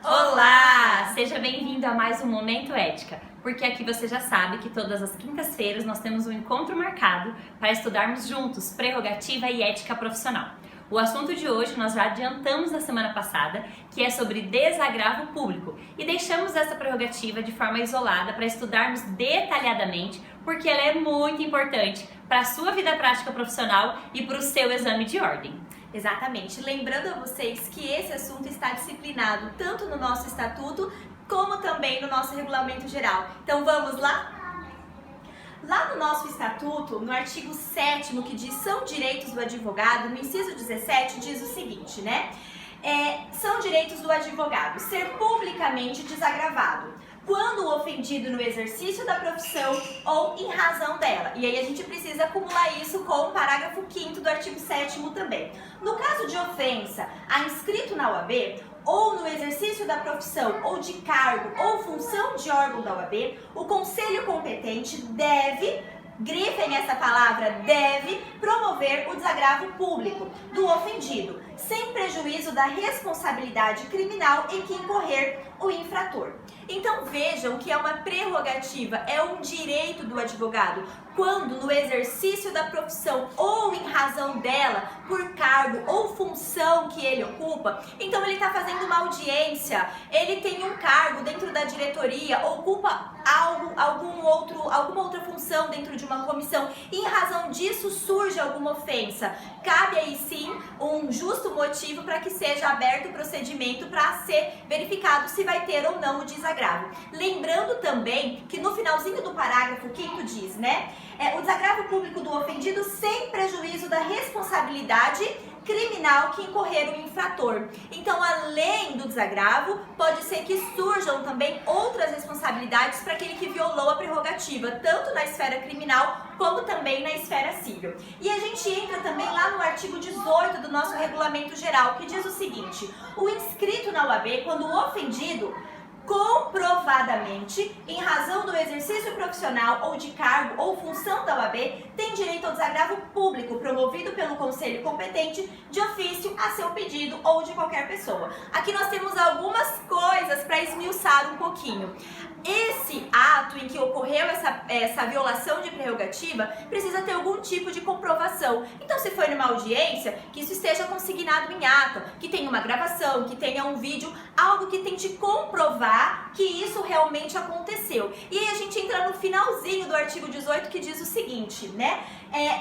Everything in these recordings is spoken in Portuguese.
Olá! Seja bem-vindo a mais um Momento Ética, porque aqui você já sabe que todas as quintas-feiras nós temos um encontro marcado para estudarmos juntos prerrogativa e ética profissional. O assunto de hoje nós já adiantamos na semana passada, que é sobre desagravo público, e deixamos essa prerrogativa de forma isolada para estudarmos detalhadamente, porque ela é muito importante para a sua vida prática profissional e para o seu exame de ordem. Exatamente. Lembrando a vocês que esse assunto está disciplinado tanto no nosso estatuto como também no nosso regulamento geral. Então vamos lá? Lá no nosso estatuto, no artigo 7º, que diz são direitos do advogado, no inciso 17 diz o seguinte, né? São direitos do advogado ser publicamente desagravado quando o ofendido no exercício da profissão ou em razão dela. E aí a gente precisa acumular isso com o parágrafo 5º do artigo 7º também. No caso de ofensa a inscrito na OAB, ou no exercício da profissão, ou de cargo, ou função de órgão da OAB, o conselho competente deve, grifem essa palavra, deve promover o desagravo público do ofendido, sem prejuízo da responsabilidade criminal em que incorrer o infrator. Então vejam que é uma prerrogativa, é um direito do advogado, quando no exercício da profissão ou em razão dela, por cargo ou função que ele ocupa, então ele está fazendo uma audiência, ele tem um cargo dentro da diretoria, ocupa alguma outra função dentro de uma comissão, e em razão disso surge alguma ofensa, cabe aí sim um justo motivo para que seja aberto o procedimento para ser verificado se vai ter ou não o desagravo. Lembrando também que no finalzinho do parágrafo 5º diz, né? O desagravo público do ofendido sem prejuízo da responsabilidade criminal que incorrer o infrator. Então, além do desagravo, pode ser que surjam também outras responsabilidades para aquele que violou a prerrogativa, tanto na esfera criminal como também na esfera civil. E a gente entra também lá no artigo 18 do nosso regulamento geral, que diz o seguinte: o inscrito na OAB, quando o ofendido comprovadamente, em razão do exercício profissional ou de cargo ou função da OAB, tem direito ao desagravo público promovido pelo conselho competente de ofício a seu pedido ou de qualquer pessoa. Aqui nós temos algumas coisas para esmiuçar um pouquinho. Esse ato em que ocorreu essa violação de prerrogativa precisa ter algum tipo de comprovação. Então, se foi numa audiência, que isso esteja consignado em ata, que tenha uma gravação, que tenha um vídeo, algo que tente comprovar que isso realmente aconteceu. E aí a gente entra no finalzinho do artigo 18, que diz o seguinte, né?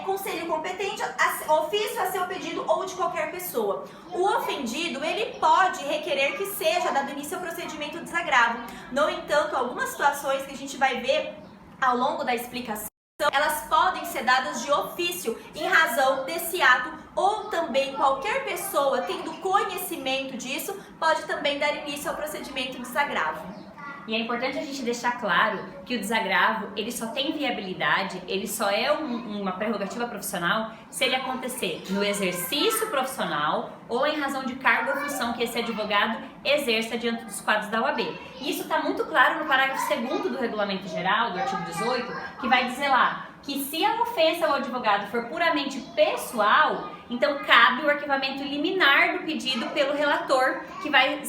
Conselho competente, ofício a seu pedido ou de qualquer pessoa. O ofendido, ele pode requerer que seja dado início ao procedimento de desagravo. No entanto, algumas situações que a gente vai ver ao longo da explicação, elas podem ser dadas de ofício em razão desse ato, ou também qualquer pessoa tendo conhecimento disso pode também dar início ao procedimento de desagravo. E é importante a gente deixar claro que o desagravo, ele só tem viabilidade, ele só é uma prerrogativa profissional se ele acontecer no exercício profissional ou em razão de cargo ou função que esse advogado exerça diante dos quadros da OAB. E isso está muito claro no parágrafo 2º do Regulamento Geral, do artigo 18, que vai dizer lá que se a ofensa ao advogado for puramente pessoal, então cabe o arquivamento liminar do pedido pelo relator, que vai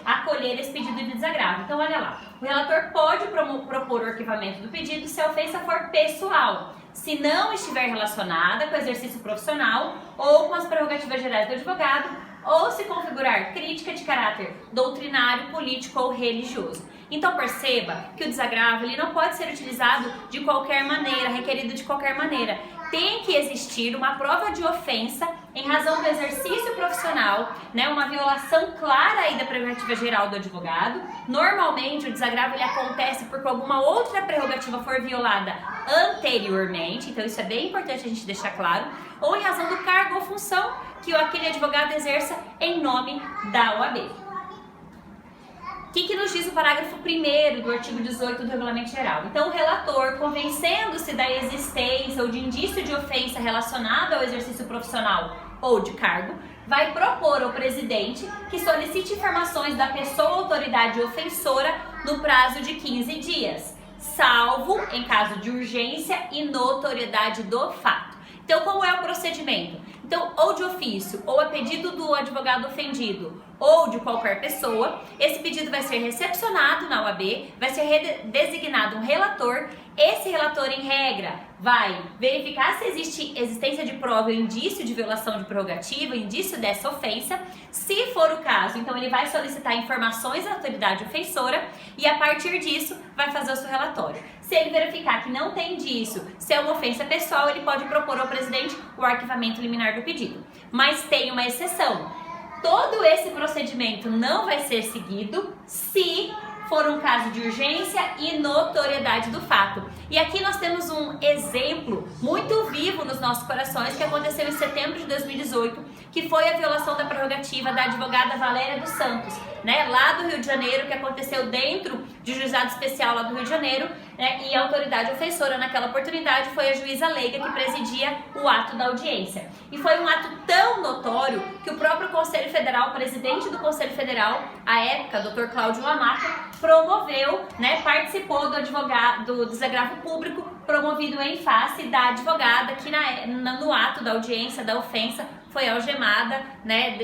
acolher esse pedido de desagravo. Então olha lá, o relator pode propor o arquivamento do pedido se a ofensa for pessoal, se não estiver relacionada com o exercício profissional ou com as prerrogativas gerais do advogado, ou se configurar crítica de caráter doutrinário, político ou religioso. Então perceba que o desagravo ele não pode ser utilizado de qualquer maneira, requerido de qualquer maneira. Tem que existir uma prova de ofensa em razão do exercício profissional, né, uma violação clara aí da prerrogativa geral do advogado. Normalmente o desagravo ele acontece porque alguma outra prerrogativa for violada anteriormente, então isso é bem importante a gente deixar claro, ou em razão do cargo ou função que aquele advogado exerça em nome da OAB. O que nos diz o parágrafo 1º do artigo 18 do Regulamento Geral? Então, o relator, convencendo-se da existência ou de indício de ofensa relacionado ao exercício profissional ou de cargo, vai propor ao presidente que solicite informações da pessoa ou autoridade ofensora no prazo de 15 dias, salvo em caso de urgência e notoriedade do fato. Então, como é o procedimento? Então, ou de ofício, ou a pedido do advogado ofendido, ou de qualquer pessoa, esse pedido vai ser recepcionado na OAB, vai ser designado um relator. Esse relator, em regra, vai verificar se existe existência de prova ou indício de violação de prerrogativa, indício dessa ofensa. Se for o caso, então ele vai solicitar informações à autoridade ofensora e, a partir disso, vai fazer o seu relatório. Se ele verificar que não tem indício, se é uma ofensa pessoal, ele pode propor ao presidente o arquivamento liminar do pedido. Mas tem uma exceção. Todo esse procedimento não vai ser seguido se for um caso de urgência e notoriedade do fato. E aqui nós temos um exemplo muito vivo nos nossos corações que aconteceu em setembro de 2018, que foi a violação da prerrogativa da advogada Valéria dos Santos, né, lá do Rio de Janeiro, que aconteceu dentro de juizado especial lá do Rio de Janeiro, né, e a autoridade ofensora naquela oportunidade foi a juíza leiga que presidia o ato da audiência. E foi um ato tão notório que o próprio Conselho Federal, o presidente do Conselho Federal, à época, Dr. Cláudio Lamarca, promoveu, né, participou do desagravo público promovido em face da advogada que no ato da audiência da ofensa foi algemada, né,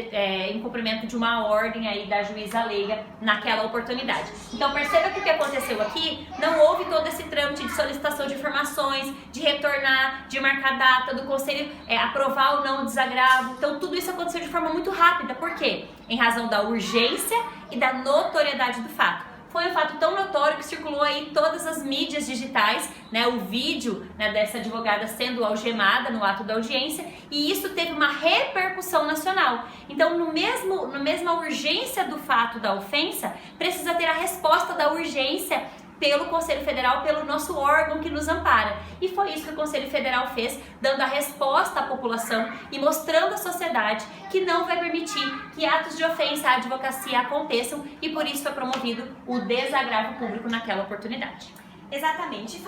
em cumprimento de uma ordem aí da juíza leiga naquela oportunidade. Então perceba que o que aconteceu aqui, não houve todo esse trâmite de solicitação de informações, de retornar, de marcar data, do conselho aprovar ou não o desagravo. Então tudo isso aconteceu de forma muito rápida. Por quê? Em razão da urgência e da notoriedade do fato. Foi um fato tão notório que circulou aí em todas as mídias digitais, né, o vídeo, né, dessa advogada sendo algemada no ato da audiência, e isso teve uma repercussão nacional. Então, no mesma urgência do fato da ofensa, precisa ter a resposta da urgência pelo Conselho Federal, pelo nosso órgão que nos ampara. E foi isso que o Conselho Federal fez, dando a resposta à população e mostrando à sociedade que não vai permitir que atos de ofensa à advocacia aconteçam, e por isso foi promovido o desagravo público naquela oportunidade. Exatamente.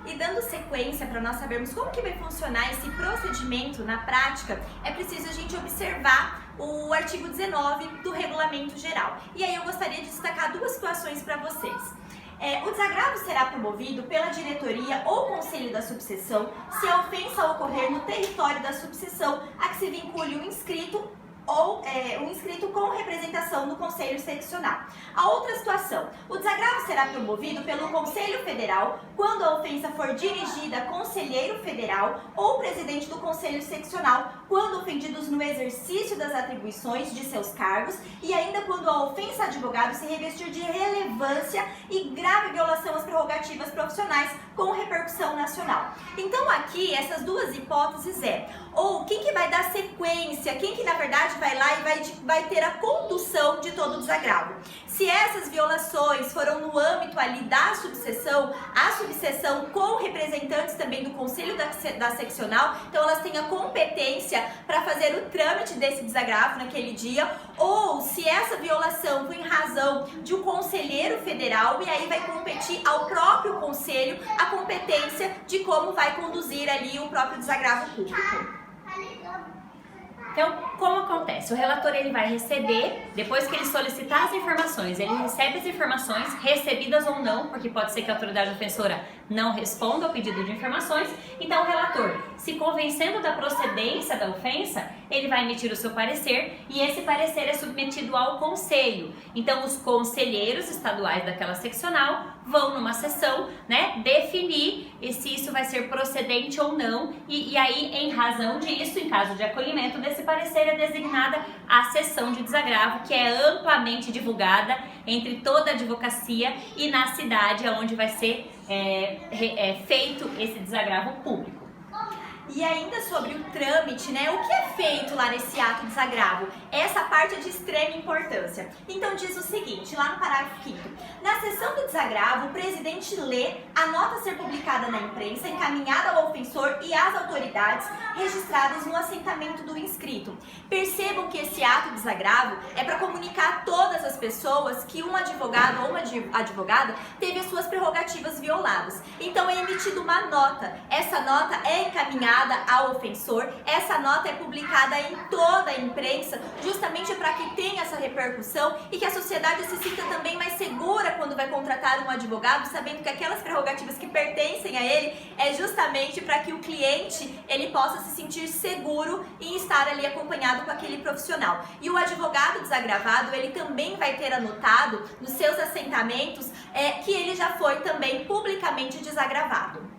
E dando sequência para nós sabermos como que vai funcionar esse procedimento na prática, é preciso a gente observar o artigo 19 do Regulamento Geral. E aí eu gostaria de destacar duas situações para vocês. O desagravo será promovido pela diretoria ou conselho da subseção se a ofensa ocorrer no território da subseção a que se vincule o inscrito ou um inscrito com representação no Conselho Seccional. A outra situação, o desagravo será promovido pelo Conselho Federal quando a ofensa for dirigida a conselheiro federal ou presidente do Conselho Seccional, quando ofendidos no exercício das atribuições de seus cargos e ainda quando a ofensa a advogado se revestir de relevância e grave violação às prerrogativas profissionais com repercussão nacional. Então aqui, essas duas hipóteses ou quem que vai dar sequência, quem que na verdade vai lá e vai ter a condução de todo o desagravo. Se essas violações foram no âmbito ali da subseção, a subseção com representantes também do conselho da seccional, então elas têm a competência para fazer o trâmite desse desagravo naquele dia, ou se essa violação foi em razão de um conselheiro federal, e aí vai competir ao próprio conselho a competência de como vai conduzir ali o próprio desagravo público. Então, como acontece? O relator ele vai receber, depois que ele solicitar as informações, ele recebe as informações, recebidas ou não, porque pode ser que a autoridade ofensora não responda ao pedido de informações. Então, o relator, se convencendo da procedência da ofensa, ele vai emitir o seu parecer, e esse parecer é submetido ao conselho. Então, os conselheiros estaduais daquela seccional vão numa sessão, né, definir se isso vai ser procedente ou não, e aí, em razão disso, em caso de acolhimento desse parecer, é designada a sessão de desagravo, que é amplamente divulgada entre toda a advocacia e na cidade onde vai ser feito esse desagravo público. E ainda sobre o trâmite, né? O que é feito lá nesse ato de desagravo? Essa parte é de extrema importância. Então diz o seguinte, lá no parágrafo 5º. Na sessão do desagravo, o presidente lê a nota a ser publicada na imprensa, encaminhada ao ofensor e às autoridades registradas no assentamento do inscrito. Perceba Percebam que esse ato de desagravo é para comunicar a todas as pessoas que um advogado ou uma advogada teve as suas prerrogativas violadas. Então é emitida uma nota. Essa nota é encaminhada ao ofensor, essa nota é publicada em toda a imprensa, justamente para que tenha essa repercussão e que a sociedade se sinta também mais segura quando vai contratar um advogado, sabendo que aquelas prerrogativas que pertencem a ele é justamente para que o cliente ele possa se sentir seguro em estar ali acompanhado com aquele profissional. E o advogado desagravado, ele também vai ter anotado nos seus assentamentos que ele já foi também publicamente desagravado.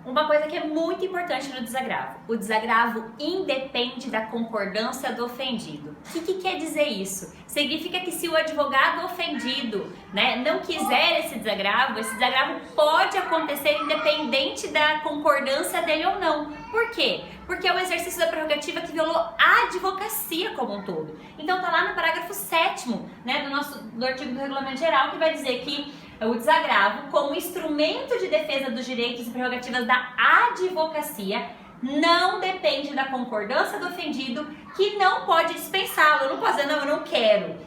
Uma coisa que é muito importante no desagravo: o desagravo independe da concordância do ofendido. O que quer dizer isso? Significa que se o advogado ofendido, não quiser esse desagravo pode acontecer independente da concordância dele ou não. Por quê? Porque é o exercício da prerrogativa que violou a advocacia como um todo. Então tá lá no parágrafo 7º, do artigo do Regulamento Geral, que vai dizer que o desagravo, como instrumento de defesa dos direitos e prerrogativas da advocacia, não depende da concordância do ofendido, que não pode dispensá-lo. Eu não posso dizer, não, eu não quero,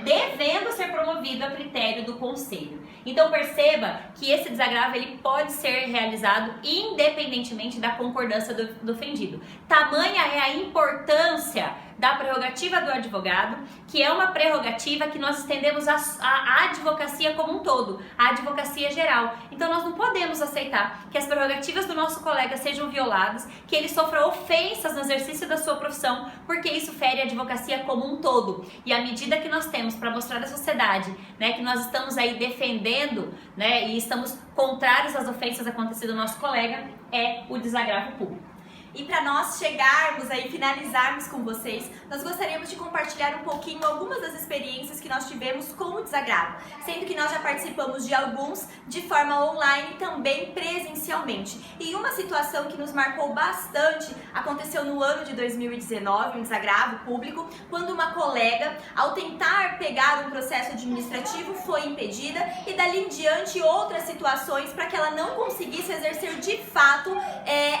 devendo ser promovido a critério do conselho. Então perceba que esse desagravo ele pode ser realizado independentemente da concordância do ofendido. Tamanha é a importância da prerrogativa do advogado, que é uma prerrogativa que nós estendemos à advocacia como um todo, à advocacia geral. Então nós não podemos aceitar que as prerrogativas do nosso colega sejam violadas, que ele sofra ofensas no exercício da sua profissão, porque isso fere a advocacia como um todo. E à medida que nós temos para mostrar à sociedade, que nós estamos aí defendendo, e estamos contrários às ofensas acontecidas do nosso colega, é o desagravo público. E para nós chegarmos aí, finalizarmos com vocês, nós gostaríamos de compartilhar um pouquinho algumas das experiências que nós tivemos com o desagravo, sendo que nós já participamos de alguns de forma online e também presencialmente. E uma situação que nos marcou bastante aconteceu no ano de 2019, um desagravo público, quando uma colega, ao tentar pegar um processo administrativo, foi impedida, e dali em diante outras situações para que ela não conseguisse exercer de fato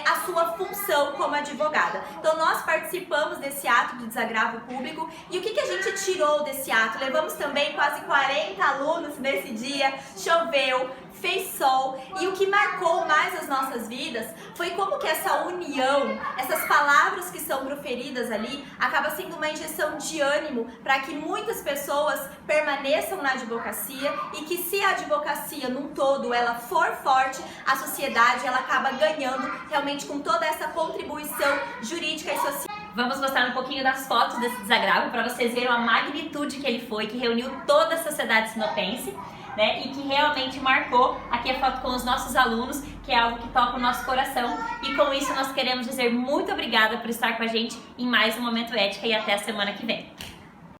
a sua função como advogada. Então nós participamos desse ato de desagravo público, e o que a gente tirou desse ato? Levamos também quase 40 alunos nesse dia, choveu, fez sol, e o que marcou mais as nossas vidas foi como que essa união, essas palavras que são proferidas ali, acaba sendo uma injeção de ânimo para que muitas pessoas permaneçam na advocacia, e que se a advocacia num todo ela for forte, a sociedade ela acaba ganhando realmente com toda essa contribuição jurídica e social. Vamos mostrar um pouquinho das fotos desse desagravo para vocês verem a magnitude que ele foi, que reuniu toda a sociedade sinopense, e que realmente marcou. Aqui a foto com os nossos alunos, que é algo que toca o nosso coração, e com isso nós queremos dizer muito obrigada por estar com a gente em mais um Momento Ética, e até a semana que vem.